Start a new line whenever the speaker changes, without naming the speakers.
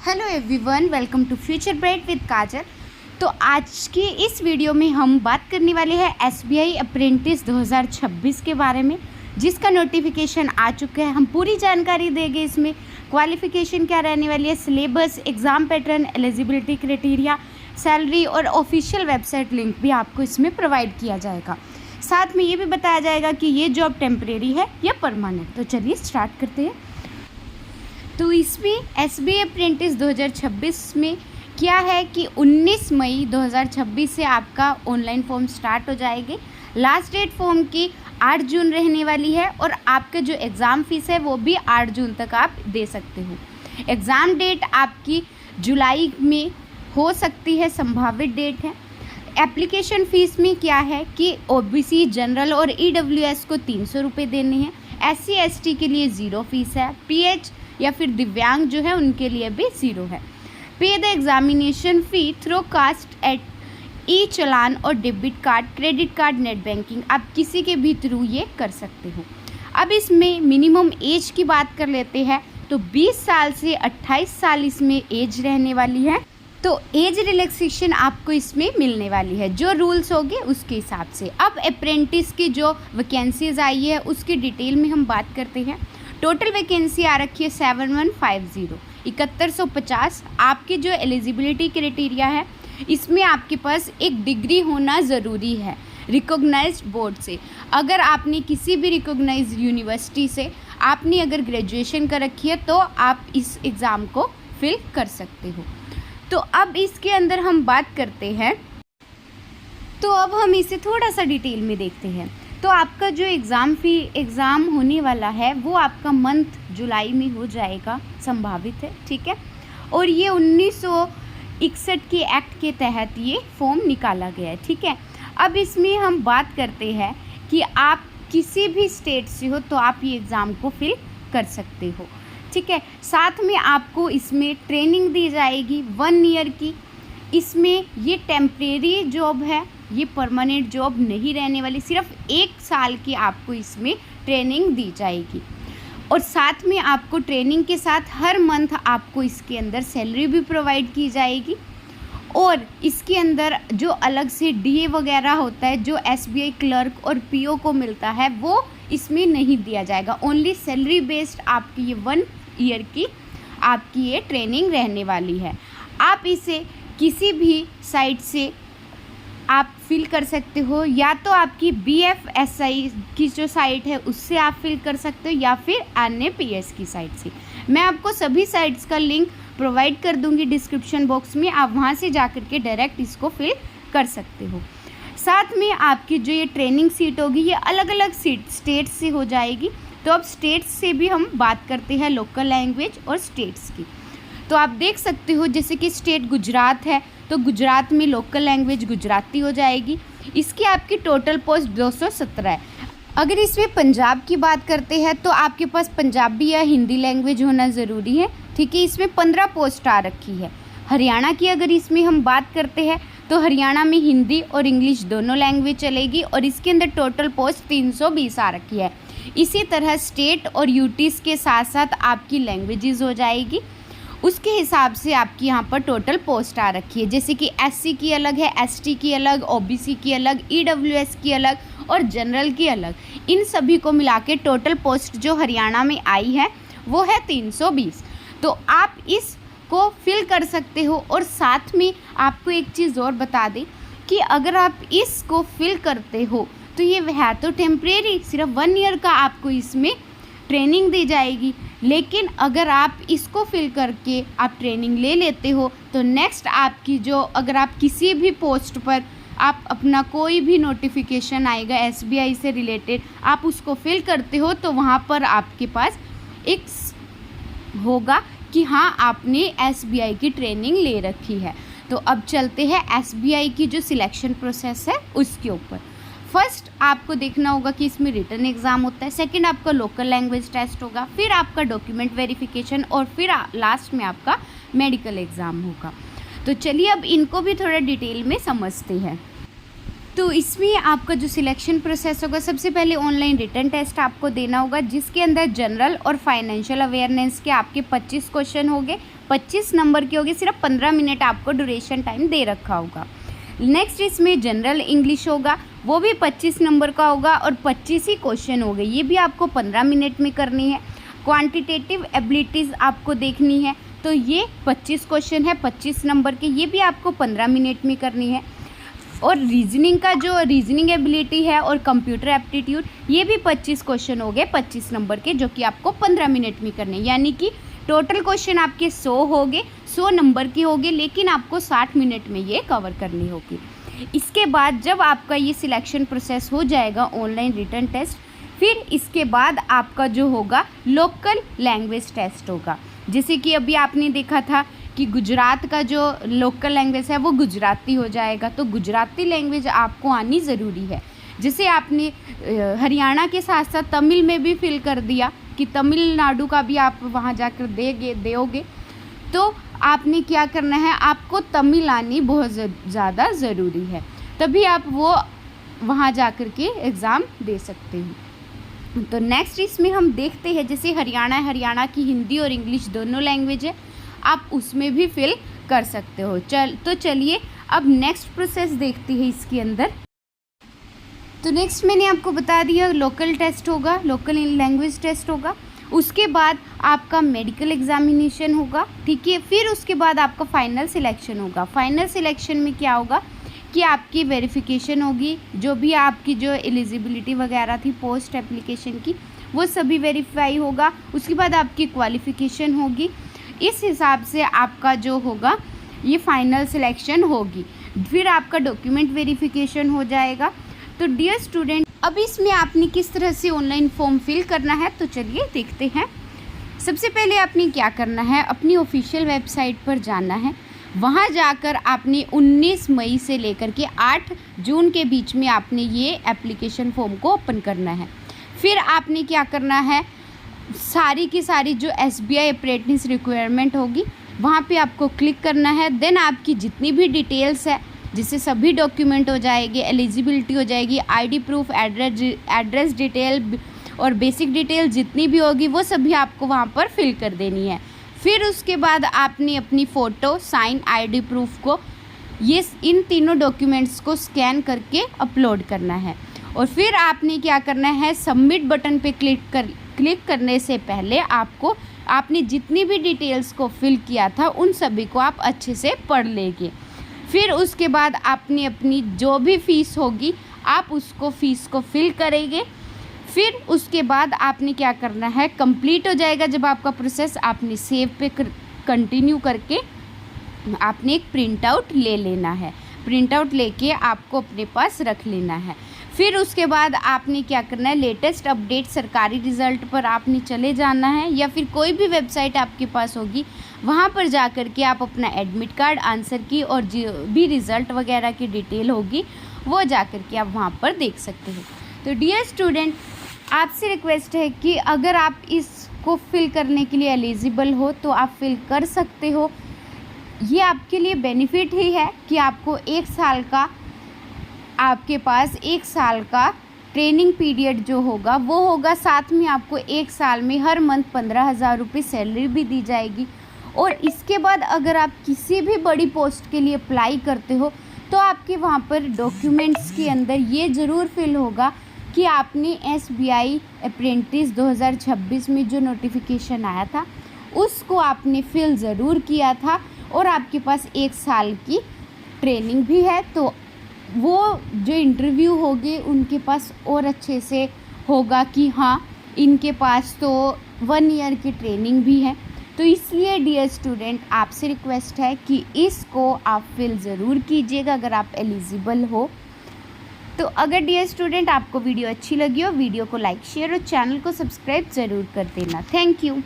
Hello everyone, welcome to future bright with Kajal. तो आज की इस वीडियो में हम बात करने वाले हैं एसबीआई अप्रेंटिस 2026 के बारे में, जिसका नोटिफिकेशन आ चुका है। हम पूरी जानकारी देंगे इसमें। क्वालिफ़िकेशन क्या रहने वाली है, syllabus, exam pattern, eligibility criteria, salary और ऑफिशियल वेबसाइट लिंक भी आपको इसमें प्रोवाइड किया जाएगा। साथ में ये भी बताया जाएगा कि ये जॉब टेम्परेरी है या परमानेंट। तो चलिए स्टार्ट करते हैं। तो इसमें एसबीआई अप्रेंटिस 2026 में क्या है कि 19 मई 2026 से आपका ऑनलाइन फॉर्म स्टार्ट हो जाएगी। लास्ट डेट फॉर्म की 8 जून रहने वाली है और आपका जो एग्ज़ाम फ़ीस है वो भी 8 जून तक आप दे सकते हो। एग्ज़ाम डेट आपकी जुलाई में हो सकती है, संभावित डेट है। एप्लीकेशन फ़ीस में क्या है कि ओबीसी, जनरल और ईडब्ल्यूएस को 300 रुपये देने हैं। एससी एसटी के लिए 0 फीस है। पीएच या फिर दिव्यांग जो है उनके लिए भी 0 है। Pay the examination fee through cast at e challan और debit card, credit card, net banking, आप किसी के भी थ्रू ये कर सकते हो। अब इसमें मिनिमम एज की बात कर लेते हैं तो 20 साल से 28 साल इसमें एज रहने वाली है। तो एज रिलैक्सेशन आपको इसमें मिलने वाली है, जो रूल्स होंगे उसके हिसाब से। अब अप्रेंटिस की जो वैकेंसीज आई है उसकी डिटेल में हम बात करते हैं। टोटल वैकेंसी आ रखी है 7150, 7150। आपकी जो एलिजिबिलिटी क्राइटेरिया है इसमें आपके पास एक डिग्री होना ज़रूरी है रिकॉग्नाइज्ड बोर्ड से। अगर आपने किसी भी रिकॉग्नाइज्ड यूनिवर्सिटी से आपने अगर ग्रेजुएशन कर रखी है तो आप इस एग्ज़ाम को फिल कर सकते हो। तो अब इसके अंदर हम बात करते हैं, तो अब हम इसे थोड़ा सा डिटेल में देखते हैं। तो आपका जो एग्ज़ाम होने वाला है वो आपका मंथ जुलाई में हो जाएगा, संभावित है, ठीक है। और ये 1961 के एक्ट के तहत ये फॉर्म निकाला गया है, ठीक है। अब इसमें हम बात करते हैं कि आप किसी भी स्टेट से हो तो आप ये एग्ज़ाम को फिल कर सकते हो, ठीक है। साथ में आपको इसमें ट्रेनिंग दी जाएगी 1 ईयर की। इसमें ये टेम्परेरी जॉब है, ये परमानेंट जॉब नहीं रहने वाली। सिर्फ 1 साल की आपको इसमें ट्रेनिंग दी जाएगी और साथ में आपको ट्रेनिंग के साथ हर मंथ आपको इसके अंदर सैलरी भी प्रोवाइड की जाएगी। और इसके अंदर जो अलग से डीए वगैरह होता है, जो एसबीआई क्लर्क और पीओ को मिलता है, वो इसमें नहीं दिया जाएगा। ओनली सैलरी बेस्ड आपकी ये 1 ईयर की आपकी ये ट्रेनिंग रहने वाली है। आप इसे किसी भी साइट से आप फिल कर सकते हो, या तो आपकी BFSI की जो साइट है उससे आप फिल कर सकते हो, या फिर NAPS की साइट से। मैं आपको सभी साइट्स का लिंक प्रोवाइड कर दूंगी डिस्क्रिप्शन बॉक्स में, आप वहां से जाकर के डायरेक्ट इसको फिल कर सकते हो। साथ में आपकी जो ये ट्रेनिंग सीट होगी ये अलग अलग स्टेट्स से हो जाएगी। तो अब स्टेट्स से भी हम बात करते हैं, लोकल लैंग्वेज और स्टेट्स की। तो आप देख सकते हो जैसे कि स्टेट गुजरात है तो गुजरात में लोकल लैंग्वेज गुजराती हो जाएगी। इसकी आपकी टोटल पोस्ट 217 है। अगर इसमें पंजाब की बात करते हैं तो आपके पास पंजाबी या हिंदी लैंग्वेज होना ज़रूरी है, ठीक है। इसमें 15 पोस्ट आ रखी है। हरियाणा की अगर इसमें हम बात करते हैं तो हरियाणा में हिंदी और इंग्लिश दोनों लैंग्वेज चलेगी और इसके अंदर टोटल पोस्ट 320 आ रखी है। इसी तरह स्टेट और यूटीज़ के साथ साथ आपकी लैंग्वेजेस हो जाएगी, उसके हिसाब से आपकी यहाँ पर टोटल पोस्ट आ रखी है। जैसे कि एससी की अलग है, एसटी की अलग, ओबीसी की अलग, ईडब्ल्यूएस की अलग और जनरल की अलग। इन सभी को मिला के टोटल पोस्ट जो हरियाणा में आई है वो है 320। तो आप इसको फिल कर सकते हो। और साथ में आपको एक चीज़ और बता दें कि अगर आप इसको फिल करते हो तो ये है तो टेम्परेरी, सिर्फ 1 ईयर का आपको इसमें ट्रेनिंग दी जाएगी। लेकिन अगर आप इसको फिल करके आप ट्रेनिंग ले लेते हो तो नेक्स्ट आपकी जो, अगर आप किसी भी पोस्ट पर आप अपना कोई भी नोटिफिकेशन आएगा एसबीआई से रिलेटेड, आप उसको फिल करते हो तो वहाँ पर आपके पास एक होगा कि हाँ आपने एसबीआई की ट्रेनिंग ले रखी है। तो अब चलते हैं एसबीआई की जो सिलेक्शन प्रोसेस है उसके ऊपर। फर्स्ट आपको देखना होगा कि इसमें रिटन एग्ज़ाम होता है, सेकंड आपका लोकल लैंग्वेज टेस्ट होगा, फिर आपका डॉक्यूमेंट वेरिफिकेशन और फिर लास्ट में आपका मेडिकल एग्ज़ाम होगा। तो चलिए अब इनको भी थोड़ा डिटेल में समझते हैं। तो इसमें आपका जो सिलेक्शन प्रोसेस होगा, सबसे पहले ऑनलाइन रिटन टेस्ट आपको देना होगा, जिसके अंदर जनरल और फाइनेंशियल अवेयरनेस के आपके 25 क्वेश्चन होंगे, 25 नंबर के होंगे, सिर्फ 15 मिनट आपको ड्यूरेशन टाइम दे रखा होगा। नेक्स्ट इसमें जनरल इंग्लिश होगा, वो भी 25 नंबर का होगा और 25 ही क्वेश्चन होंगे, ये भी आपको 15 मिनट में करनी है। क्वांटिटेटिव एबिलिटीज़ आपको देखनी है, तो ये 25 क्वेश्चन है 25 नंबर के, ये भी आपको 15 मिनट में करनी है। और रीजनिंग का जो रीजनिंग एबिलिटी है और कंप्यूटर एप्टीट्यूड, ये भी 25 क्वेश्चन हो गए 25 नंबर के, जो कि आपको 15 मिनट में करने, यानी कि टोटल क्वेश्चन आपके 100 होंगे, 100 नंबर के होंगे, लेकिन आपको 60 मिनट में ये कवर करनी होगी। इसके बाद जब आपका ये सिलेक्शन प्रोसेस हो जाएगा, ऑनलाइन रिटन टेस्ट, फिर इसके बाद आपका जो होगा लोकल लैंग्वेज टेस्ट होगा। जैसे कि अभी आपने देखा था कि गुजरात का जो लोकल लैंग्वेज है वो गुजराती हो जाएगा, तो गुजराती लैंग्वेज आपको आनी ज़रूरी है। जैसे आपने हरियाणा के साथ साथ तमिल में भी फिल कर दिया कि तमिलनाडु का भी आप वहाँ जाकर दोगे, तो आपने क्या करना है, आपको तमिल आनी बहुत ज़्यादा ज़रूरी है, तभी आप वो वहाँ जाकर के एग्ज़ाम दे सकते हैं। तो नेक्स्ट इसमें हम देखते हैं, जैसे हरियाणा की हिंदी और इंग्लिश दोनों लैंग्वेज है, आप उसमें भी फिल कर सकते हो। तो चलिए अब नेक्स्ट प्रोसेस देखते हैं इसके अंदर। तो नेक्स्ट मैंने आपको बता दिया लोकल टेस्ट होगा, लोकल लैंग्वेज टेस्ट होगा, उसके बाद आपका मेडिकल एग्जामिनेशन होगा, ठीक है। फिर उसके बाद आपका फाइनल सिलेक्शन होगा। फाइनल सिलेक्शन में क्या होगा कि आपकी वेरिफिकेशन होगी, जो भी आपकी जो एलिजिबिलिटी वगैरह थी पोस्ट एप्लीकेशन की, वो सभी वेरीफाई होगा। उसके बाद आपकी क्वालिफ़िकेशन होगी, इस हिसाब से आपका जो होगा ये फाइनल सिलेक्शन होगी। फिर आपका डॉक्यूमेंट वेरिफिकेशन हो जाएगा। तो डियर स्टूडेंट, अब इसमें आपने किस तरह से ऑनलाइन फॉर्म फिल करना है, तो चलिए देखते हैं। सबसे पहले आपने क्या करना है, अपनी ऑफिशियल वेबसाइट पर जाना है। वहाँ जाकर आपने 19 मई से लेकर के 8 जून के बीच में आपने ये एप्लीकेशन फॉर्म को ओपन करना है। फिर आपने क्या करना है, सारी की सारी जो SBI अप्रेंटिस रिक्वायरमेंट होगी वहाँ पे आपको क्लिक करना है। देन आपकी जितनी भी डिटेल्स है, जिससे सभी डॉक्यूमेंट हो जाएगी, एलिजिबिलिटी हो जाएगी, ID प्रूफ, एड्रेस डिटेल और बेसिक डिटेल जितनी भी होगी वो सभी आपको वहाँ पर फिल कर देनी है। फिर उसके बाद आपने अपनी फ़ोटो, साइन, ID प्रूफ को, ये इन तीनों डॉक्यूमेंट्स को स्कैन करके अपलोड करना है। और फिर आपने क्या करना है, सबमिट बटन पे क्लिक करने से पहले आपने जितनी भी डिटेल्स को फिल किया था उन सभी को आप अच्छे से पढ़ लेंगे। फिर उसके बाद आपने अपनी जो भी फ़ीस होगी आप उसको फ़ीस को फिल करेंगे। फिर उसके बाद आपने क्या करना है, कंप्लीट हो जाएगा जब आपका प्रोसेस, आपने सेव पे कंटिन्यू करके आपने एक प्रिंट आउट ले लेना है। प्रिंट आउट लेके आपको अपने पास रख लेना है। फिर उसके बाद आपने क्या करना है, लेटेस्ट अपडेट सरकारी रिज़ल्ट पर आपने चले जाना है, या फिर कोई भी वेबसाइट आपके पास होगी वहाँ पर जा कर के आप अपना एडमिट कार्ड, आंसर की और जो भी रिज़ल्ट वगैरह की डिटेल होगी वो जा कर के आप वहाँ पर देख सकते हो। तो डियर स्टूडेंट, आपसे रिक्वेस्ट है कि अगर आप इसको फिल करने के लिए एलिजिबल हो तो आप फिल कर सकते हो। ये आपके लिए बेनिफिट ही है कि आपको 1 साल का, आपके पास 1 साल का ट्रेनिंग पीरियड जो होगा वो होगा, साथ में आपको 1 साल में हर मंथ 15,000 रुपये सैलरी भी दी जाएगी। और इसके बाद अगर आप किसी भी बड़ी पोस्ट के लिए अप्लाई करते हो तो आपके वहाँ पर डॉक्यूमेंट्स के अंदर ये ज़रूर फिल होगा कि आपने SBI अप्रेंटिस 2026 में जो नोटिफिकेशन आया था उसको आपने फिल ज़रूर किया था, और आपके पास 1 साल की ट्रेनिंग भी है। तो वो जो इंटरव्यू होगी उनके पास और अच्छे से होगा कि हाँ, इनके पास तो 1 ईयर की ट्रेनिंग भी है। तो इसलिए डियर स्टूडेंट, आपसे रिक्वेस्ट है कि इसको आप फिल ज़रूर कीजिएगा अगर आप एलिजिबल हो। तो अगर डियर स्टूडेंट आपको वीडियो अच्छी लगी हो, वीडियो को लाइक, शेयर और चैनल को सब्सक्राइब ज़रूर कर देना। Thank you.